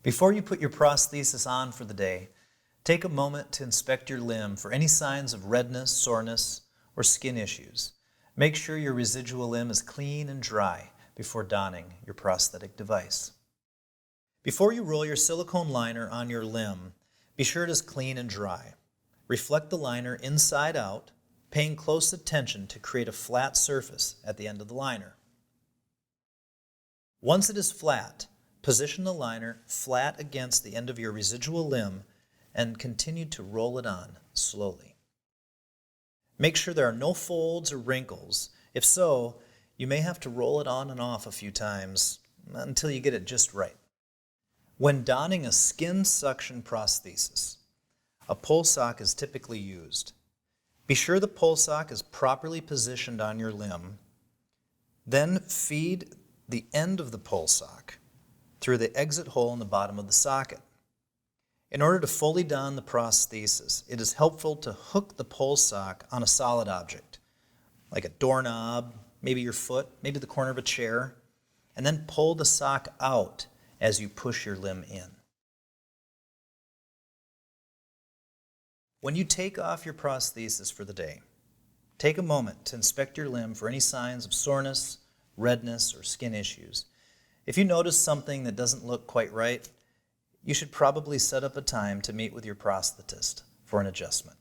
Before you put your prosthesis on for the day, take a moment to inspect your limb for any signs of redness, soreness, or skin issues. Make sure your residual limb is clean and dry before donning your prosthetic device. Before you roll your silicone liner on your limb, be sure it is clean and dry. Reflect the liner inside out, paying close attention to create a flat surface at the end of the liner. Once it is flat, position the liner flat against the end of your residual limb and continue to roll it on slowly. Make sure there are no folds or wrinkles. If so, you may have to roll it on and off a few times until you get it just right. When donning a skin suction prosthesis, a pull sock is typically used. Be sure the pull sock is properly positioned on your limb. Then feed the end of the pull sock through the exit hole in the bottom of the socket. In order to fully don the prosthesis, it is helpful to hook the pull sock on a solid object, like a doorknob, maybe your foot, maybe the corner of a chair, and then pull the sock out as you push your limb in. When you take off your prosthesis for the day, take a moment to inspect your limb for any signs of soreness, redness, or skin issues. If you notice something that doesn't look quite right, you should probably set up a time to meet with your prosthetist for an adjustment.